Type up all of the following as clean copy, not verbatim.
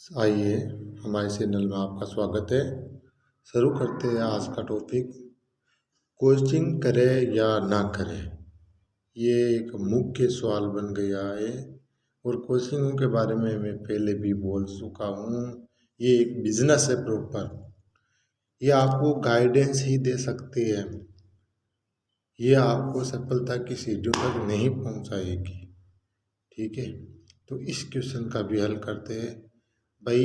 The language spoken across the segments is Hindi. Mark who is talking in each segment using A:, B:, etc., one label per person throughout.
A: आइए, हमारे चैनल में आपका स्वागत है। शुरू करते हैं आज का टॉपिक। कोचिंग करें या ना करें, ये एक मुख्य सवाल बन गया है। और कोचिंगों के बारे में मैं पहले भी बोल चुका हूँ। ये एक बिजनेस है प्रॉपर। ये आपको गाइडेंस ही दे सकती है, ये आपको सफलता की सीढ़ियों तक नहीं पहुँचाएगी। ठीक है, तो इस क्वेश्चन का भी हल करते हैं। भाई,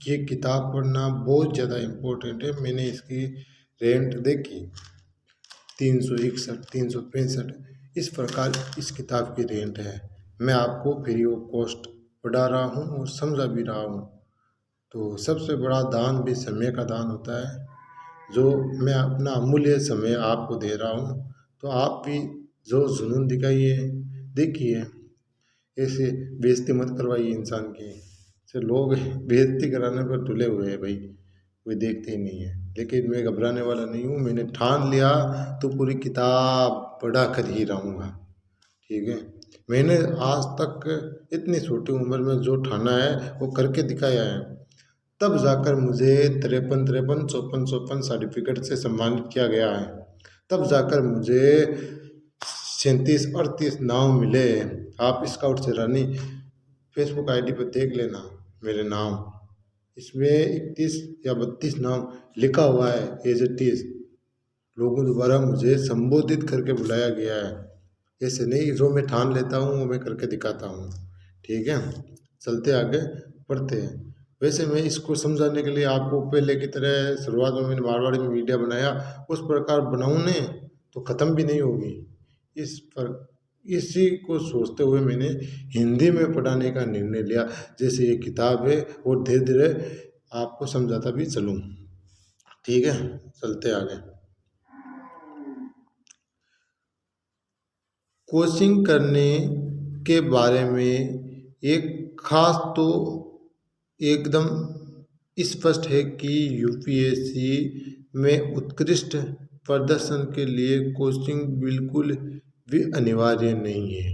A: ये किताब पढ़ना बहुत ज़्यादा इम्पोर्टेंट है। मैंने इसकी रेंट देखी 361, 365, इस प्रकार इस किताब की रेंट है। मैं आपको फ्री ऑफ कॉस्ट पढ़ा रहा हूँ और समझा भी रहा हूँ। तो सबसे बड़ा दान भी समय का दान होता है, जो मैं अपना अमूल्य समय आपको दे रहा हूँ। तो आप भी जो जुनून दिखाइए, देखिए, ऐसे बेइज्जती मत करवाइए इंसान की। से लोग बेइज्जती कराने पर तुले हुए हैं भाई, कोई देखते ही नहीं है। लेकिन मैं घबराने वाला नहीं हूँ। मैंने ठान लिया तो पूरी किताब पढ़ा कर ही रहूँगा। ठीक है, मैंने आज तक इतनी छोटी उम्र में जो ठाना है वो करके दिखाया है। तब जाकर मुझे 53 54 54 सर्टिफिकेट से सम्मानित किया गया है। तब जाकर मुझे 37 38 नाम मिले। आप स्काउट से रानी फेसबुक आईडी पर देख लेना मेरे नाम, इसमें 31 या 32 नाम लिखा हुआ है एज इट इज। लोगों द्वारा मुझे संबोधित करके बुलाया गया है। ऐसे नहीं, जो मैं ठान लेता हूँ वो मैं करके दिखाता हूँ। ठीक है, चलते आगे पढ़ते हैं। वैसे मैं इसको समझाने के लिए आपको पहले की तरह शुरुआत में मैंने मारवाड़ी में मीडिया बनाया, उस प्रकार बनाऊँ ने तो ख़त्म भी नहीं होगी। इस पर इसी को सोचते हुए मैंने हिंदी में पढ़ाने का निर्णय लिया। जैसे ये किताब है और धीरे धीरे आपको समझाता भी चलूँ। ठीक है, चलते आगे। कोचिंग करने के बारे में एक खास तो एकदम स्पष्ट है कि यूपीएससी में उत्कृष्ट प्रदर्शन के लिए कोचिंग बिल्कुल भी अनिवार्य नहीं है।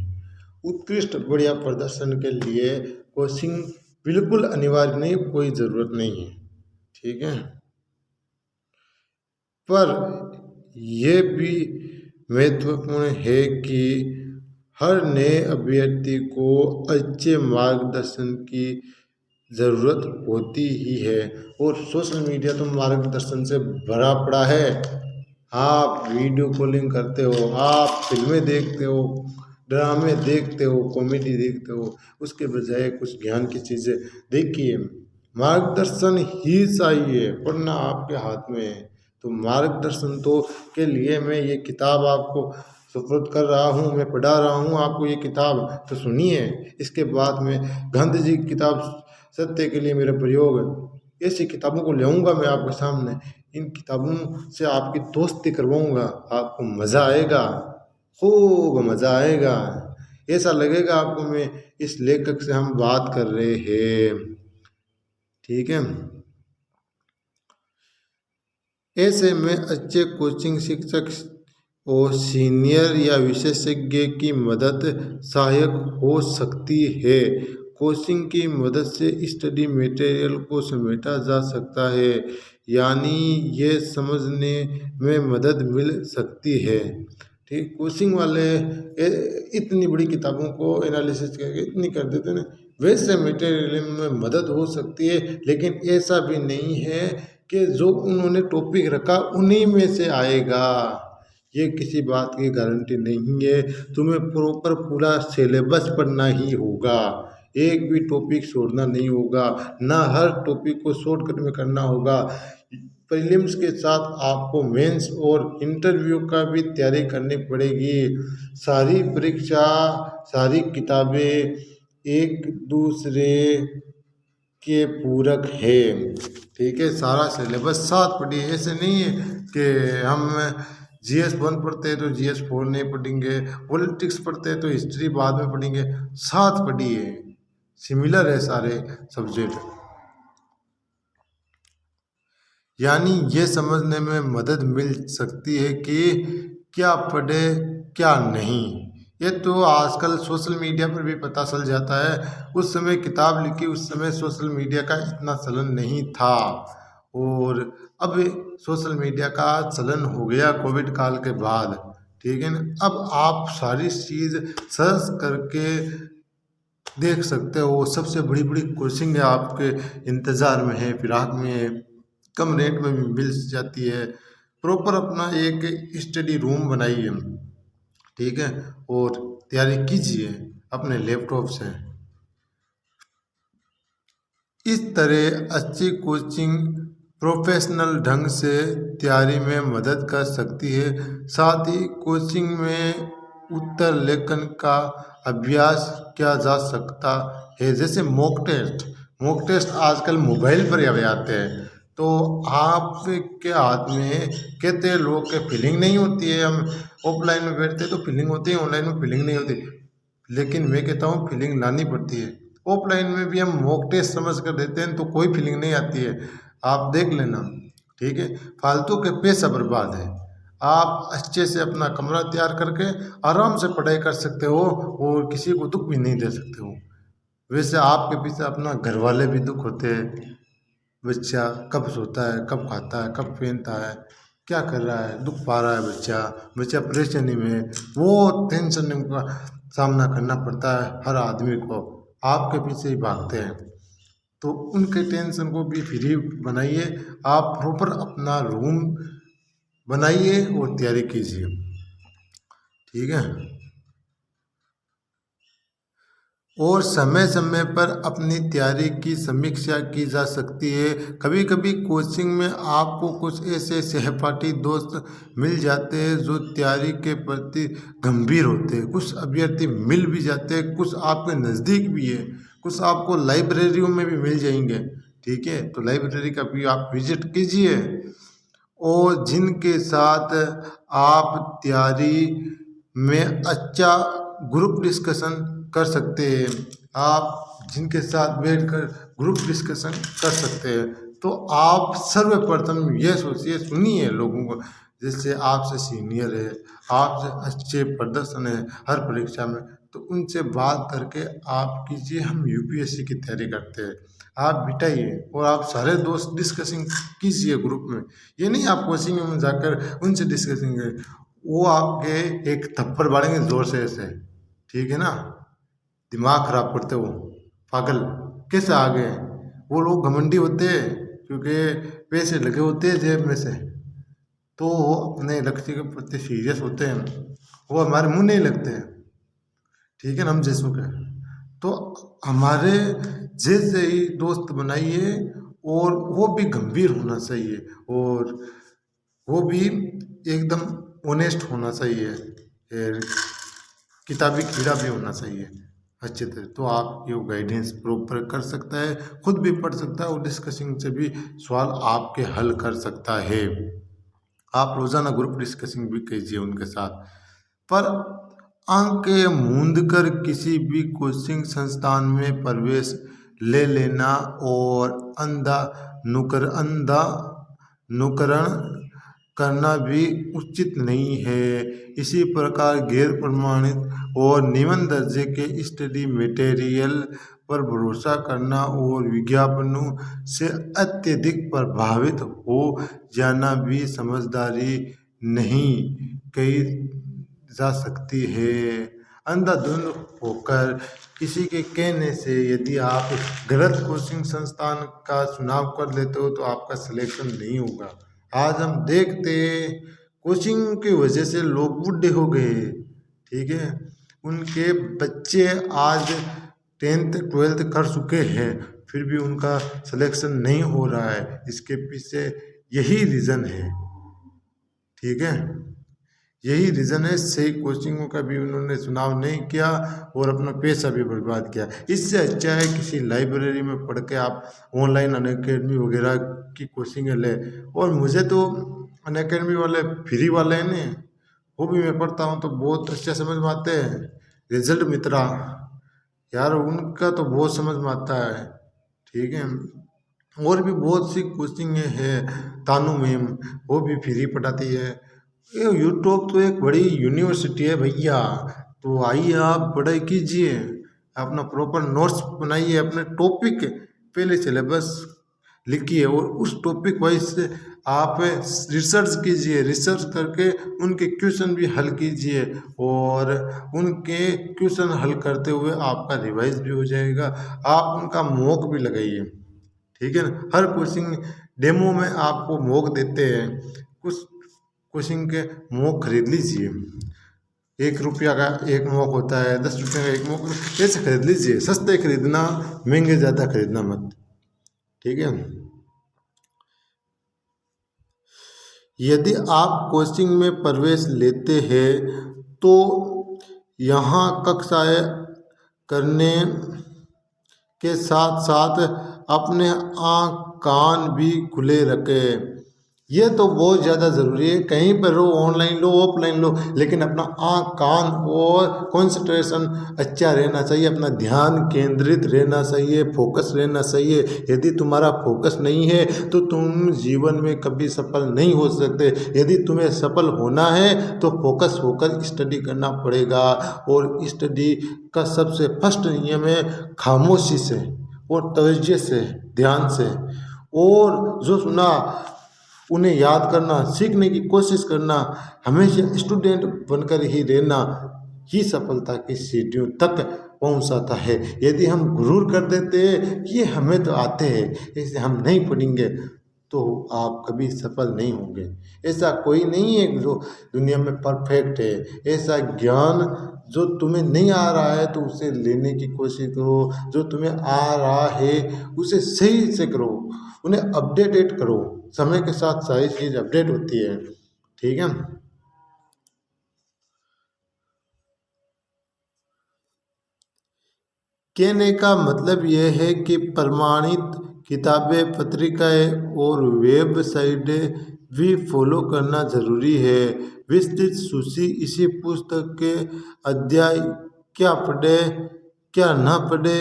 A: उत्कृष्ट बढ़िया प्रदर्शन के लिए कोचिंग बिल्कुल अनिवार्य नहीं, कोई ज़रूरत नहीं है। ठीक है, पर यह भी महत्वपूर्ण है कि हर नए अभ्यर्थी को अच्छे मार्गदर्शन की ज़रूरत होती ही है। और सोशल मीडिया तो मार्गदर्शन से भरा पड़ा है। आप वीडियो कॉलिंग करते हो, आप फिल्में देखते हो, ड्रामे देखते हो, कॉमेडी देखते हो, उसके बजाय कुछ ज्ञान की चीज़ें देखिए। मार्गदर्शन ही चाहिए, पढ़ना आपके हाथ में है। तो मार्गदर्शन तो के लिए मैं ये किताब आपको सुपुर्द कर रहा हूँ, मैं पढ़ा रहा हूँ आपको ये किताब। तो सुनिए, इसके बाद में गांधी जी की किताब सत्य के लिए मेरा प्रयोग, ऐसी किताबों को लाऊंगा मैं आपके सामने। इन किताबों से आपकी दोस्ती करवाऊंगा, आपको मज़ा आएगा, खूब मज़ा आएगा। ऐसा लगेगा आपको मैं इस लेखक से हम बात कर रहे हैं। ठीक है, ऐसे में अच्छे कोचिंग शिक्षक और सीनियर या विशेषज्ञ की मदद सहायक हो सकती है। कोचिंग की मदद से स्टडी मटेरियल को समेटा जा सकता है, यानी ये समझने में मदद मिल सकती है। ठीक, कोचिंग वाले इतनी बड़ी किताबों को एनालिसिस करके इतनी कर देते ना, वैसे मटेरियल में मदद हो सकती है। लेकिन ऐसा भी नहीं है कि जो उन्होंने टॉपिक रखा उन्हीं में से आएगा, ये किसी बात की गारंटी नहीं है। तुम्हें प्रॉपर पूरा सिलेबस पढ़ना ही होगा, एक भी टॉपिक छोड़ना नहीं होगा, ना हर टॉपिक को शॉर्टकट में करना होगा। प्रीलिम्स के साथ आपको मेंस और इंटरव्यू का भी तैयारी करनी पड़ेगी। सारी परीक्षा, सारी किताबें एक दूसरे के पूरक है। ठीक है, सारा सिलेबस साथ पढ़िए। ऐसे नहीं है कि हम जीएस 1 पढ़ते हैं तो जीएस 4 नहीं पढ़ेंगे, पॉलिटिक्स पढ़ते हैं तो हिस्ट्री बाद में पढ़ेंगे। साथ पढ़िए, सिमिलर है सारे सब्जेक्ट, यानी ये समझने में मदद मिल सकती है कि क्या पढ़े क्या नहीं। ये तो आजकल सोशल मीडिया पर भी पता चल जाता है। उस समय किताब लिखी, उस समय सोशल मीडिया का इतना चलन नहीं था, और अब सोशल मीडिया का चलन हो गया कोविड काल के बाद। ठीक है ना। अब आप सारी चीज़ सर्च करके देख सकते हो। सबसे बड़ी बड़ी कोचिंग है आपके इंतज़ार में है, फिराक में है, कम रेट में भी मिल जाती है। प्रॉपर अपना एक स्टडी रूम बनाइए, ठीक है, और तैयारी कीजिए अपने लैपटॉप से। इस तरह अच्छी कोचिंग प्रोफेशनल ढंग से तैयारी में मदद कर सकती है। साथ ही कोचिंग में उत्तर लेखन का अभ्यास किया जा सकता है, जैसे मॉक टेस्ट आजकल मोबाइल पर भी आते हैं। तो आपके हाथ में, कहते हैं लोग के फीलिंग नहीं होती है, हम ऑफलाइन में बैठते तो फीलिंग होती है, ऑनलाइन में फीलिंग नहीं होती। लेकिन मैं कहता हूँ फीलिंग लानी पड़ती है। ऑफलाइन में भी हम मॉक टेस्ट समझ कर देते हैं तो कोई फीलिंग नहीं आती है। आप देख लेना, ठीक है। फालतू के पैसा बर्बाद है। आप अच्छे से अपना कमरा तैयार करके आराम से पढ़ाई कर सकते हो, और किसी को दुख भी नहीं दे सकते हो। वैसे आपके पीछे अपना घर वाले भी दुख होते हैं। बच्चा कब सोता है, कब खाता है, कब पहनता है, क्या कर रहा है, दुख पा रहा है बच्चा, बच्चा परेशानी में है, वो टेंशन का सामना करना पड़ता है हर आदमी को। आपके पीछे ही भागते हैं, तो उनके टेंशन को भी फ्री बनाइए। आप प्रॉपर अपना रूम बनाइए और तैयारी कीजिए, ठीक है। और समय समय पर अपनी तैयारी की समीक्षा की जा सकती है। कभी कभी कोचिंग में आपको कुछ ऐसे सहपाठी दोस्त मिल जाते हैं जो तैयारी के प्रति गंभीर होते हैं। कुछ अभ्यर्थी मिल भी जाते हैं, कुछ आपके नज़दीक भी है, कुछ आपको लाइब्रेरियों में भी मिल जाएंगे, ठीक है। तो लाइब्रेरी का भी आप विजिट कीजिए, और जिनके साथ आप तैयारी में अच्छा ग्रुप डिस्कशन कर सकते हैं, आप जिनके साथ बैठकर ग्रुप डिस्कशन कर सकते हैं। तो आप सर्वप्रथम ये सोचिए, सुनिए लोगों को, जैसे आपसे सीनियर है, आपसे अच्छे प्रदर्शन है हर परीक्षा में, तो उनसे बात करके आप कीजिए हम यूपीएससी की तैयारी करते हैं। आप बिठाइए और आप सारे दोस्त डिस्कसिंग कीजिए ग्रुप में। ये नहीं आप कोचिंग में जाकर उनसे डिस्कसिंग करें, वो आपके एक थप्पड़ मारेंगे जोर से ऐसे, ठीक है ना। दिमाग खराब करते हो पागल, कैसे आ गए। वो लोग घमंडी होते हैं क्योंकि पैसे लगे होते हैं जेब में से, तो वो अपने लक्ष्य के प्रति सीरियस होते हैं, वो हमारे मुंह नहीं लगते हैं, ठीक है ना। हम जैसों के, तो हमारे जैसे ही दोस्त बनाइए, और वो भी गंभीर होना चाहिए, और वो भी एकदम ऑनेस्ट होना चाहिए, किताबी कीड़ा भी होना चाहिए अच्छे तरह। तो आप ये गाइडेंस प्रॉपर कर सकता है, खुद भी पढ़ सकता है, और डिस्कसिंग से भी सवाल आपके हल कर सकता है। आप रोज़ाना ग्रुप डिस्कसिंग भी कीजिए उनके साथ। पर आंखें मूंद कर किसी भी कोचिंग संस्थान में प्रवेश ले लेना और अंधा नुकरण करना भी उचित नहीं है। इसी प्रकार गैर प्रमाणित और निम्न दर्जे के स्टडी मटेरियल पर भरोसा करना और विज्ञापनों से अत्यधिक प्रभावित हो जाना भी समझदारी नहीं कही जा सकती है। अंधाधुंध होकर किसी के कहने से यदि आप गलत कोचिंग संस्थान का चुनाव कर लेते हो तो आपका सिलेक्शन नहीं होगा। आज हम देखते कोचिंग की वजह से लोग बूढ़े हो गए, ठीक है। उनके बच्चे आज 10th 12th कर चुके हैं, फिर भी उनका सिलेक्शन नहीं हो रहा है। इसके पीछे यही रीज़न है, ठीक है। यही रीज़न है, सही कोचिंगों का भी उन्होंने चुनाव नहीं किया और अपना पैसा भी बर्बाद किया। इससे अच्छा है किसी लाइब्रेरी में पढ़ के आप ऑनलाइन अनअकैडमी वगैरह की कोचिंग ले। और मुझे तो अनअकैडमी वाले फ्री वाले हैं ना, वो भी मैं पढ़ता हूँ तो बहुत अच्छा समझ में आते हैं। रिजल्ट मित्रा यार, उनका तो बहुत समझ में आता है, ठीक है। और भी बहुत सी कोचिंग है, तानू मैम, वो भी फ्री पढ़ाती है। ये यूट्यूब तो एक बड़ी यूनिवर्सिटी है भैया। तो आइए आप पढ़ाई कीजिए, अपना प्रॉपर नोट्स बनाइए, अपने टॉपिक पहले सिलेबस लिखिए और उस टॉपिक वाइज से आप रिसर्च कीजिए, रिसर्च करके उनके क्वेश्चन भी हल कीजिए और उनके क्वेश्चन हल करते हुए आपका रिवाइज भी हो जाएगा, आप उनका मॉक भी लगाइए। ठीक है ना, हर कोचिंग डेमो में आपको मॉक देते हैं, कुछ कोचिंग के मॉक खरीद लीजिए, 1 रुपया का एक मॉक होता है, 10 रुपये का एक मॉक, ऐसे खरीद लीजिए, सस्ते खरीदना, महंगे ज़्यादा खरीदना मत। ठीक है, यदि आप कोचिंग में प्रवेश लेते हैं तो यहाँ कक्षाएं करने के साथ साथ अपने आँख कान भी खुले रखें। ये तो बहुत ज़्यादा ज़रूरी है, कहीं पर लो, ऑनलाइन लो ऑफलाइन लो, लेकिन अपना आँख कान और कंसंट्रेशन अच्छा रहना चाहिए, अपना ध्यान केंद्रित रहना चाहिए, फोकस रहना चाहिए। यदि तुम्हारा फोकस नहीं है तो तुम जीवन में कभी सफल नहीं हो सकते। यदि तुम्हें सफल होना है तो फोकस होकर स्टडी करना पड़ेगा और स्टडी का सबसे फर्स्ट नियम है खामोशी से और तवज्जो से, ध्यान से, और जो सुना उन्हें याद करना, सीखने की कोशिश करना, हमेशा स्टूडेंट बनकर ही रहना ही सफलता की सीढ़ियों तक पहुंचाता है। यदि हम गुरूर कर देते हैं कि हमें तो आते हैं, इससे हम नहीं पढ़ेंगे, तो आप कभी सफल नहीं होंगे। ऐसा कोई नहीं है जो दुनिया में परफेक्ट है। ऐसा ज्ञान जो तुम्हें नहीं आ रहा है तो उसे लेने की कोशिश करो, जो तुम्हें आ रहा है उसे सही से करो, उन्हें अपडेटेड करो। समय के साथ सारी चीज़ अपडेट होती है। ठीक है, कहने का मतलब यह है कि प्रमाणित किताबें, पत्रिकाएं और वेबसाइटें भी फॉलो करना जरूरी है। विस्तृत सूची इसी पुस्तक के अध्याय क्या पढ़े, क्या ना पढ़े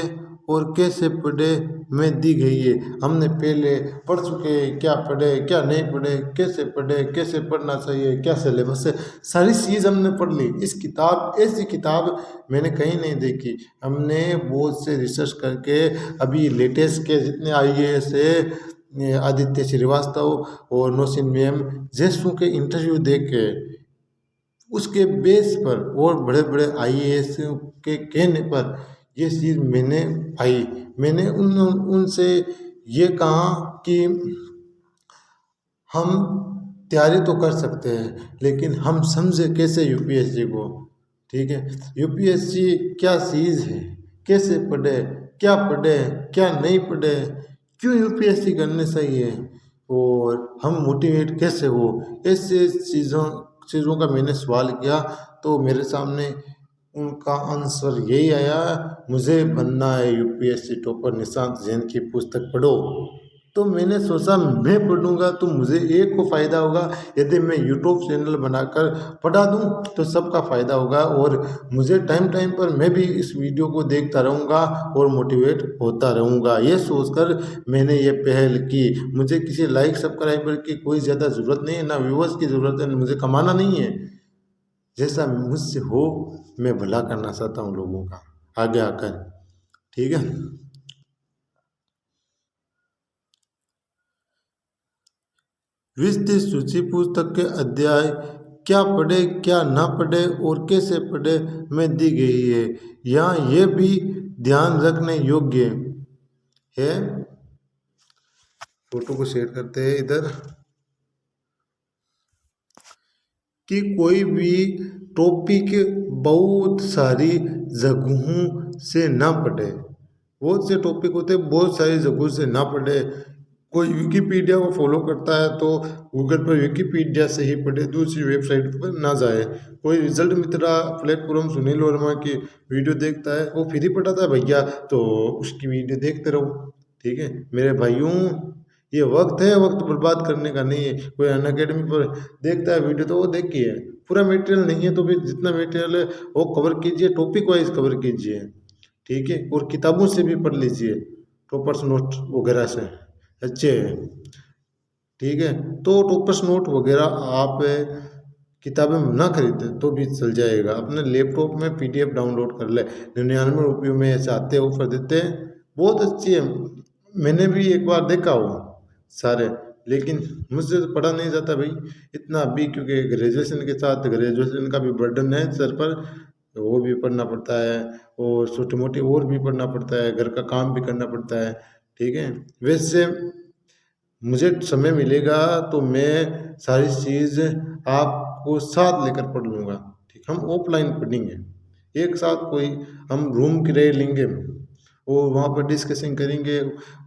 A: और कैसे पढ़े में दी गई है। हमने पहले पढ़ चुके हैं, क्या पढ़े क्या नहीं पढ़े, कैसे पढ़े, कैसे पढ़ना चाहिए, क्या सिलेबस है, सारी चीज़ हमने पढ़ ली। इस किताब, ऐसी किताब मैंने कहीं नहीं देखी। हमने बहुत से रिसर्च करके अभी लेटेस्ट के जितने IAS है, आदित्य श्रीवास्तव और नौशीन मैम जैसों के इंटरव्यू देख के उसके बेस पर और बड़े बड़े IAS के कहने पर ये चीज़ मैंने पाई। मैंने उनसे ये कहा कि हम तैयारी तो कर सकते हैं लेकिन हम समझे कैसे UPSC को। ठीक है, UPSC क्या चीज़ है, कैसे पढ़े, क्या पढ़े, क्या नहीं पढ़े, क्यों UPSC करने चाहिए और हम मोटिवेट कैसे हो, ऐसे चीज़ों का मैंने सवाल किया तो मेरे सामने उनका आंसर यही आया, मुझे बनना है UPSC टॉपर, निशांत जैन की पुस्तक पढ़ो। तो मैंने सोचा मैं पढ़ूंगा तो मुझे एक को फ़ायदा होगा, यदि मैं यूट्यूब चैनल बनाकर पढ़ा दूं तो सबका फ़ायदा होगा और मुझे टाइम टाइम पर मैं भी इस वीडियो को देखता रहूंगा और मोटिवेट होता रहूंगा। ये सोचकर मैंने ये पहल की। मुझे किसी लाइक सब्सक्राइबर की कोई ज़्यादा ज़रूरत नहीं है, ना व्यूवर्स की ज़रूरत है, मुझे कमाना नहीं है। जैसा मुझसे हो मैं भला करना चाहता हूँ लोगों का आगे आकर। ठीक है, विस्तृत सूची पुस्तक के अध्याय क्या पढ़े, क्या ना पढ़े और कैसे पढ़े में दी गई है। यहाँ यह भी ध्यान रखने योग्य है, फोटो को शेयर करते हैं इधर, कि कोई भी टॉपिक बहुत सारी जगहों से ना पढ़े। बहुत से टॉपिक होते हैं, बहुत सारी जगहों से ना पढ़े। कोई विकीपीडिया को फॉलो करता है तो गूगल पर विकीपीडिया से ही पढ़े, दूसरी वेबसाइट पर ना जाए। कोई रिजल्ट मित्रा प्लेटफॉर्म सुनील वर्मा की वीडियो देखता है, वो फ्री पढ़ाता है भैया, तो उसकी वीडियो देखते रहो। ठीक है मेरे भाइयों, ये वक्त है, वक्त बर्बाद करने का नहीं है। कोई अनअकैडमी पर देखता है वीडियो तो वो देखिए, पूरा मटेरियल नहीं है तो फिर जितना मटेरियल है वो कवर कीजिए, टॉपिक वाइज कवर कीजिए। ठीक है, और किताबों से भी पढ़ लीजिए, टॉपर्स नोट वगैरह से अच्छे हैं। ठीक है, तो टॉपर्स नोट वगैरह आप किताबें ना खरीदे तो भी चल जाएगा, अपने लैपटॉप में पीडीएफ डाउनलोड कर ले। 99 रुपये में ऐसे आते हैं, ऑफर देते हैं, बहुत अच्छी है। मैंने भी एक बार देखा हो सारे, लेकिन मुझसे तो पढ़ा नहीं जाता भाई इतना अभी, क्योंकि ग्रेजुएशन के साथ ग्रेजुएशन का भी बर्डन है सर पर, तो वो भी पढ़ना पड़ता है, और छोटी मोटी और भी पढ़ना पड़ता है, घर का काम भी करना पड़ता है। ठीक है, वैसे मुझे समय मिलेगा तो मैं सारी चीज़ आपको साथ लेकर पढ़ लूँगा। ठीक, हम ऑफलाइन पढ़ेंगे एक साथ, कोई हम रूम किराए लेंगे और वहाँ पर डिस्कशन करेंगे,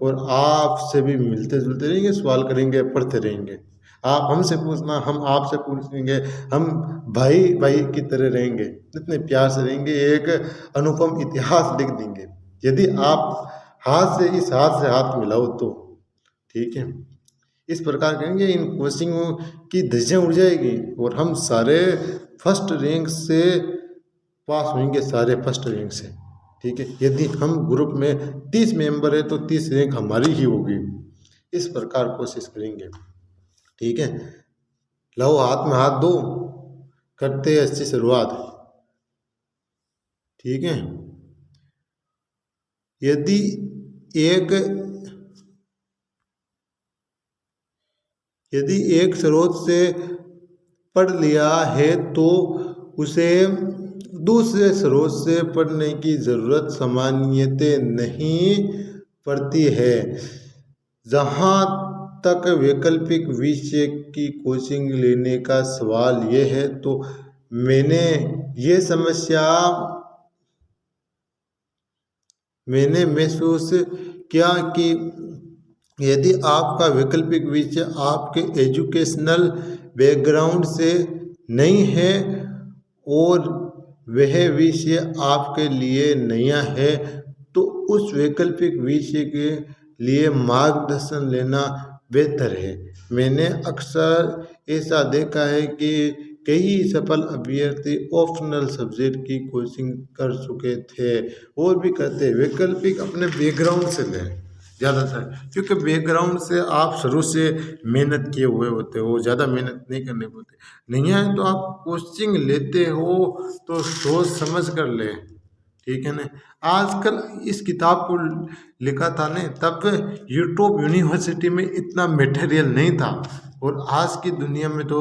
A: और आपसे भी मिलते जुलते रहेंगे, सवाल करेंगे, पढ़ते रहेंगे। आप हमसे पूछना, हम आपसे पूछेंगे, हम भाई भाई की तरह रहेंगे, इतने प्यार से रहेंगे, एक अनुपम इतिहास लिख देंगे यदि आप हाथ से इस हाथ से हाथ मिलाओ तो। ठीक है, इस प्रकार करेंगे, इन कोचिंगों की धज्जियां उड़ जाएगी और हम सारे फर्स्ट रैंक से पास होंगे, सारे फर्स्ट रैंक से। ठीक है, यदि हम ग्रुप में 30 मेंबर है तो 30 रैंक हमारी ही होगी, इस प्रकार कोशिश करेंगे। ठीक है, लो हाथ में हाथ दो, करते हैं अच्छी शुरुआत। ठीक है, यदि एक यदि एक स्रोत से पढ़ लिया है तो उसे दूसरे स्रोत से पढ़ने की ज़रूरत सामान्यतः नहीं पड़ती है। जहाँ तक वैकल्पिक विषय की कोचिंग लेने का सवाल ये है, तो मैंने महसूस किया कि यदि आपका वैकल्पिक विषय आपके एजुकेशनल बैकग्राउंड से नहीं है और वह विषय आपके लिए नया है, तो उस वैकल्पिक विषय के लिए मार्गदर्शन लेना बेहतर है। मैंने अक्सर ऐसा देखा है कि कई सफल अभ्यर्थी ऑप्शनल सब्जेक्ट की कोचिंग कर चुके थे और भी करते हैं। वैकल्पिक अपने बैकग्राउंड से लें ज़्यादातर, क्योंकि बैकग्राउंड से आप शुरू से मेहनत किए हुए होते हो, ज़्यादा मेहनत नहीं करनी पड़ती। नहीं है तो आप कोचिंग लेते हो तो सोच समझ कर ले। ठीक है ना, आजकल इस किताब को लिखा था ने तब यूट्यूब यूनिवर्सिटी में इतना मटेरियल नहीं था, और आज की दुनिया में तो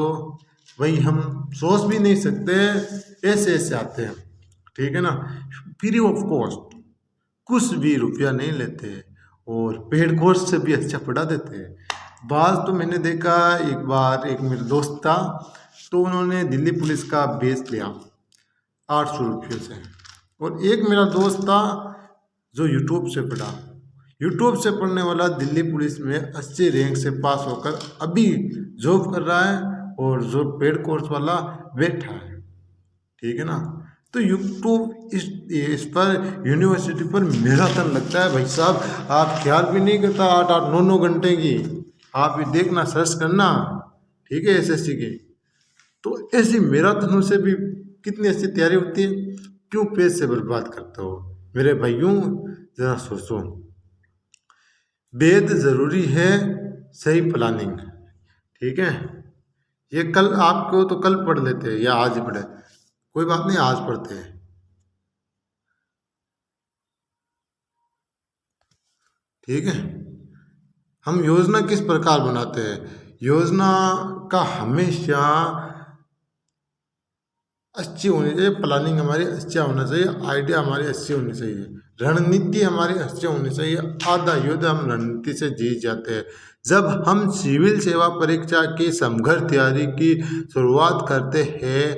A: भाई हम सोच भी नहीं सकते, ऐसे ऐसे आते हैं। ठीक है ना, फ्री ऑफ कॉस्ट, कुछ भी रुपया नहीं लेते, और पेड कोर्स से भी अच्छा पढ़ा देते हैं। बात तो मैंने देखा, एक बार एक मेरा दोस्त था, तो उन्होंने दिल्ली पुलिस का बेस लिया 800 रुपये से, और एक मेरा दोस्त था जो यूट्यूब से पढ़ा। यूट्यूब से पढ़ने वाला दिल्ली पुलिस में अच्छे रैंक से पास होकर अभी जॉब कर रहा है, और जो पेड कोर्स वाला बैठा है। ठीक है ना, तो यूट्यूब इस पर यूनिवर्सिटी पर मैराथन लगता है भाई साहब, आप ख्याल भी नहीं करता 8-8 9 9 घंटे की, आप ये देखना सर्च करना। ठीक है, एसएससी की तो ऐसी मैराथनों से भी कितनी अच्छी तैयारी होती है, क्यों पैसे बर्बाद करते हो मेरे भाइयों, जरा सोचो। वेद जरूरी है, सही प्लानिंग। ठीक है, ये कल आपको तो कल पढ़ लेते हैं या आज ही पढ़े, कोई बात नहीं, आज पढ़ते हैं। ठीक है, हम योजना किस प्रकार बनाते हैं, योजना का हमेशा अच्छी होनी चाहिए, प्लानिंग हमारी अच्छा होना चाहिए, आइडिया हमारी अच्छी होनी चाहिए, रणनीति हमारी अच्छी होनी चाहिए। आधा युद्ध हम रणनीति से जीत जाते हैं। जब हम सिविल सेवा परीक्षा की समग्र तैयारी की शुरुआत करते हैं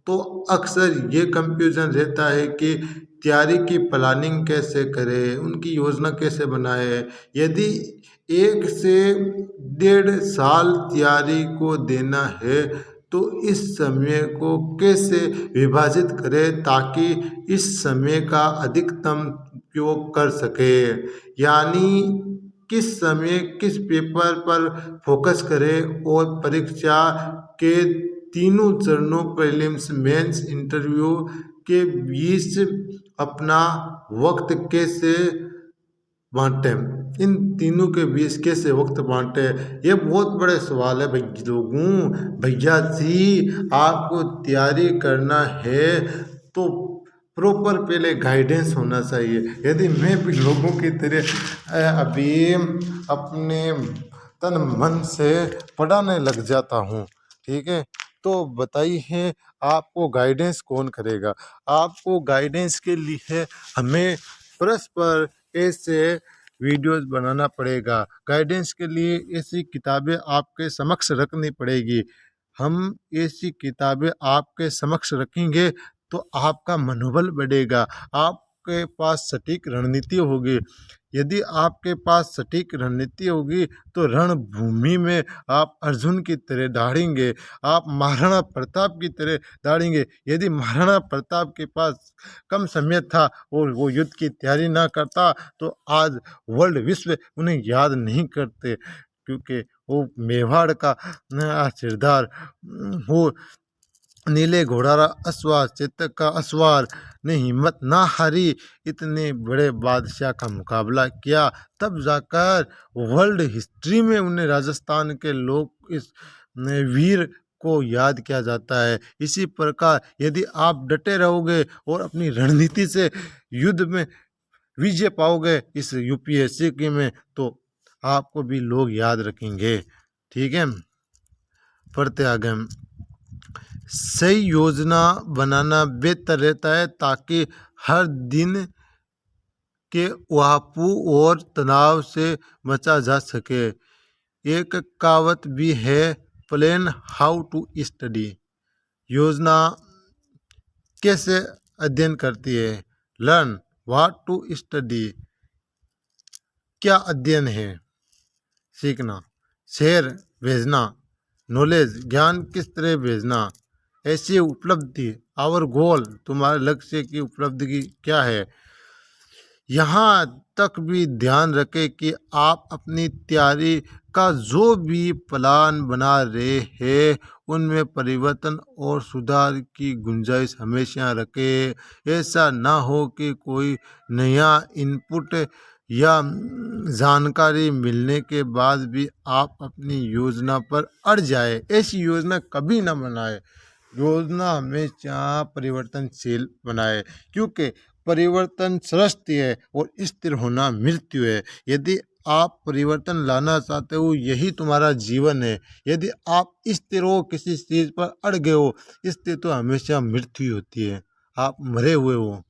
A: तो अक्सर ये कंफ्यूजन रहता है कि तैयारी की प्लानिंग कैसे करें, उनकी योजना कैसे बनाए। यदि 1 से 1.5 साल तैयारी को देना है तो इस समय को कैसे विभाजित करें ताकि इस समय का अधिकतम उपयोग कर सके, यानी किस समय किस पेपर पर फोकस करें, और परीक्षा के तीनों चरणों प्रीलिम्स मेंस इंटरव्यू के बीच अपना वक्त कैसे बांटें। इन तीनों के बीच कैसे वक्त बांटे, ये बहुत बड़े सवाल है भाई लोगों। भैया जी, आपको तैयारी करना है तो प्रॉपर पहले गाइडेंस होना चाहिए। यदि मैं भी लोगों की तरह अभी अपने तन मन से पढ़ाने लग जाता हूँ, ठीक है, तो बताइए आपको गाइडेंस कौन करेगा। आपको गाइडेंस के लिए हमें परस्पर ऐसे वीडियोस बनाना पड़ेगा। गाइडेंस के लिए ऐसी किताबें आपके समक्ष रखनी पड़ेगी। हम ऐसी किताबें आपके समक्ष रखेंगे तो आपका मनोबल बढ़ेगा, आपके पास सटीक रणनीति होगी। यदि आपके पास सटीक रणनीति होगी तो रणभूमि में आप अर्जुन की तरह दौड़ेंगे, आप महाराणा प्रताप की तरह दौड़ेंगे। यदि महाराणा प्रताप के पास कम समय था और वो युद्ध की तैयारी ना करता तो आज वर्ल्ड विश्व उन्हें याद नहीं करते, क्योंकि वो मेवाड़ का सिरदार, वो नीले घोड़ारा अस्वार, चेतक का अस्वार ने हिम्मत ना हारी, इतने बड़े बादशाह का मुकाबला किया, तब जाकर वर्ल्ड हिस्ट्री में उन्हें राजस्थान के लोग इस वीर को याद किया जाता है। इसी प्रकार यदि आप डटे रहोगे और अपनी रणनीति से युद्ध में विजय पाओगे इस यूपीएससी की में, तो आपको भी लोग याद रखेंगे। ठीक है, पढ़ते आगे हम। सही योजना बनाना बेहतर रहता है ताकि हर दिन के उहापू और तनाव से बचा जा सके। एक कहावत भी है, प्लान हाउ टू स्टडी। योजना कैसे अध्ययन करती है, लर्न व्हाट टू स्टडी, क्या अध्ययन है, सीखना, शेयर भेजना, नॉलेज ज्ञान किस तरह भेजना, ऐसी उपलब्धि, आवर गोल तुम्हारे लक्ष्य की उपलब्धि क्या है। यहाँ तक भी ध्यान रखें कि आप अपनी तैयारी का जो भी प्लान बना रहे हैं उनमें परिवर्तन और सुधार की गुंजाइश हमेशा रखें। ऐसा ना हो कि कोई नया इनपुट या जानकारी मिलने के बाद भी आप अपनी योजना पर अड़ जाए। ऐसी योजना कभी ना बनाए। योजना हमेशा परिवर्तनशील बनाए, क्योंकि परिवर्तन सृष्टि है और स्थिर होना मृत्यु है। यदि आप परिवर्तन लाना चाहते हो, यही तुम्हारा जीवन है। यदि आप स्थिर हो, किसी चीज़ पर अड़ गए हो, स्थिर तो हमेशा मृत्यु होती है, आप मरे हुए हो।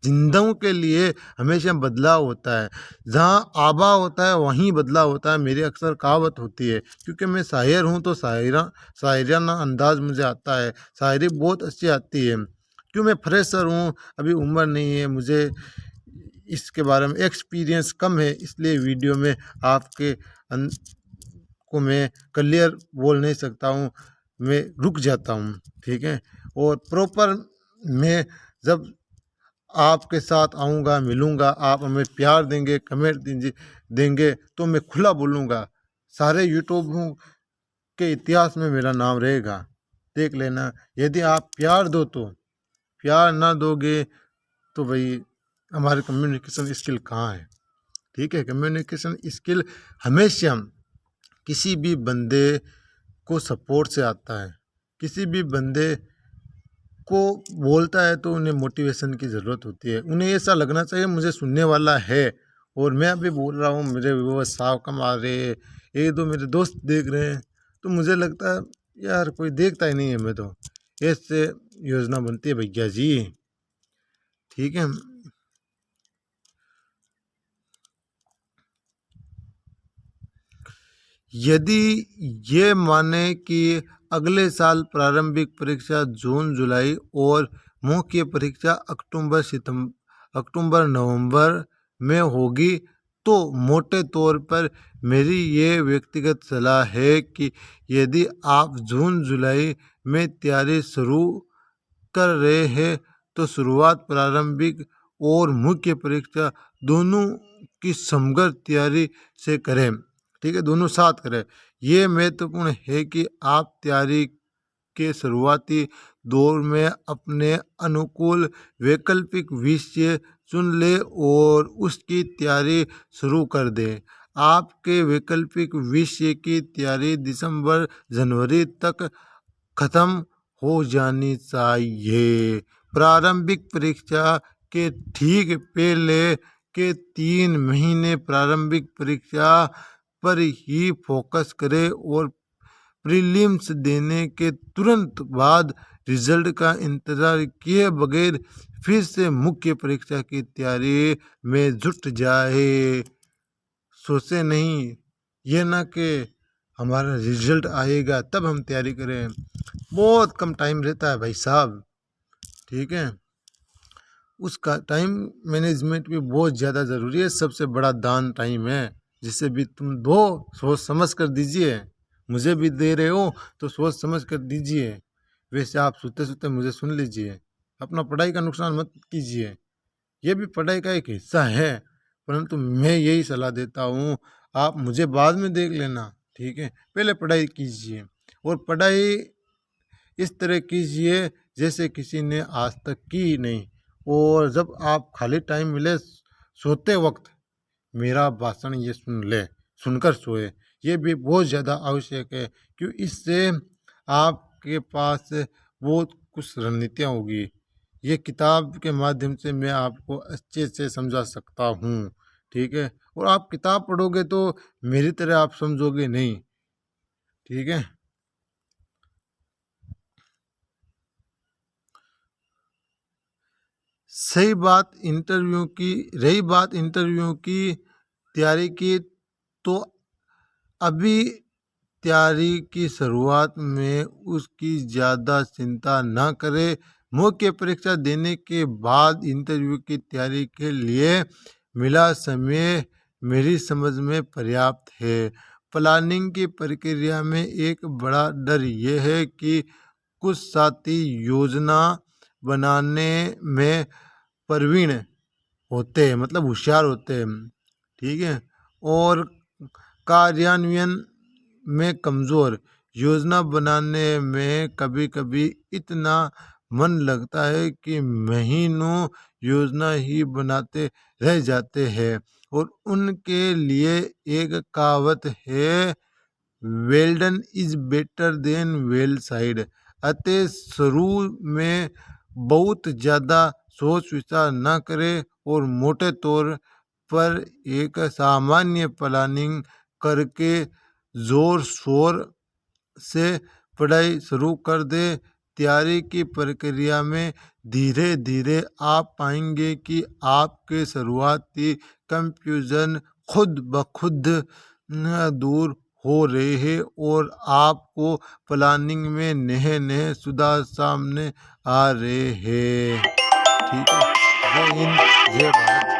A: जिंदों के लिए हमेशा बदलाव होता है, जहाँ आबा होता है वहीं बदलाव होता है, मेरी अक्सर कहावत होती है। क्योंकि मैं शायर हूँ तो शायराना अंदाज मुझे आता है, शायरी बहुत अच्छी आती है। क्यों, मैं फ्रेशर हूँ, अभी उम्र नहीं है, मुझे इसके बारे में एक्सपीरियंस कम है, इसलिए वीडियो में आपके को मैं क्लियर बोल नहीं सकता हूँ, मैं रुक जाता हूँ। ठीक है, और प्रॉपर मैं जब आपके साथ आऊँगा, मिलूँगा, आप हमें प्यार देंगे, कमेंट देंगे तो मैं खुला बोलूँगा। सारे यूट्यूब के इतिहास में मेरा नाम रहेगा, देख लेना। यदि आप प्यार दो तो, प्यार ना दोगे तो भाई हमारे कम्युनिकेशन स्किल कहाँ है। ठीक है, कम्युनिकेशन स्किल हमेशा किसी भी बंदे को सपोर्ट से आता है। किसी भी बंदे को बोलता है तो उन्हें मोटिवेशन की ज़रूरत होती है। उन्हें ऐसा लगना चाहिए मुझे सुनने वाला है, और मैं अभी बोल रहा हूँ, मेरे व्यूअर्स साव कम आ रहे हैं, एक दो मेरे दोस्त देख रहे हैं, तो मुझे लगता है यार कोई देखता ही नहीं है। मैं तो ऐसे योजना बनती है भैया जी। ठीक है, यदि ये माने कि अगले साल प्रारंभिक परीक्षा जून जुलाई और मुख्य परीक्षा अक्टूबर नवंबर में होगी, तो मोटे तौर पर मेरी ये व्यक्तिगत सलाह है कि यदि आप जून जुलाई में तैयारी शुरू कर रहे हैं तो शुरुआत प्रारंभिक और मुख्य परीक्षा दोनों की समग्र तैयारी से करें। ठीक है, दोनों साथ करें। ये महत्वपूर्ण है कि आप तैयारी के शुरुआती दौर में अपने अनुकूल वैकल्पिक विषय चुन ले और उसकी तैयारी शुरू कर दे। आपके वैकल्पिक विषय की तैयारी दिसंबर जनवरी तक खत्म हो जानी चाहिए। प्रारंभिक परीक्षा के ठीक पहले के 3 महीने प्रारंभिक परीक्षा पर ही फोकस करें और प्रीलिम्स देने के तुरंत बाद रिजल्ट का इंतजार किए बगैर फिर से मुख्य परीक्षा की तैयारी में जुट जाए। सोचे नहीं, ये ना कि हमारा रिजल्ट आएगा तब हम तैयारी करें। बहुत कम टाइम रहता है भाई साहब, ठीक है। उसका टाइम मैनेजमेंट भी बहुत ज़्यादा ज़रूरी है। सबसे बड़ा दान टाइम है, जिसे भी तुम दो सोच समझ कर दीजिए। मुझे भी दे रहे हो तो सोच समझ कर दीजिए। वैसे आप सोते सोते मुझे सुन लीजिए, अपना पढ़ाई का नुकसान मत कीजिए। ये भी पढ़ाई का एक हिस्सा है, परंतु मैं यही सलाह देता हूँ, आप मुझे बाद में देख लेना, ठीक है। पहले पढ़ाई कीजिए और पढ़ाई इस तरह कीजिए जैसे किसी ने आज तक की ही नहीं। और जब आप खाली टाइम मिले सोते वक्त मेरा भाषण ये सुन ले, सुनकर सोए। ये भी बहुत ज़्यादा आवश्यक है, क्यों इससे आपके पास बहुत कुछ रणनीतियाँ होगी। ये किताब के माध्यम से मैं आपको अच्छे से समझा सकता हूँ, ठीक है। और आप किताब पढ़ोगे तो मेरी तरह आप समझोगे नहीं, ठीक है। रही बात इंटरव्यू की तैयारी की, तो अभी तैयारी की शुरुआत में उसकी ज़्यादा चिंता न करें। मुख्य परीक्षा देने के बाद इंटरव्यू की तैयारी के लिए मिला समय मेरी समझ में पर्याप्त है। प्लानिंग की प्रक्रिया में एक बड़ा डर यह है कि कुछ साथी योजना बनाने में प्रवीण होते हैं, मतलब होशियार होते हैं, ठीक है, और कार्यान्वयन में कमज़ोर। योजना बनाने में कभी कभी इतना मन लगता है कि महीनों योजना ही बनाते रह जाते हैं। और उनके लिए एक कहावत है, well done is better than well side. अतः शुरू में बहुत ज़्यादा सोच विचार न करें और मोटे तौर पर एक सामान्य प्लानिंग करके ज़ोर शोर से पढ़ाई शुरू कर दे। तैयारी की प्रक्रिया में धीरे धीरे आप पाएंगे कि आपके शुरुआती कंफ्यूजन खुद ब खुद दूर हो रहे हैं और आपको प्लानिंग में नए नए सुधार सामने आ रहे हैं, ठीक है। जय हिंद, जय भारत।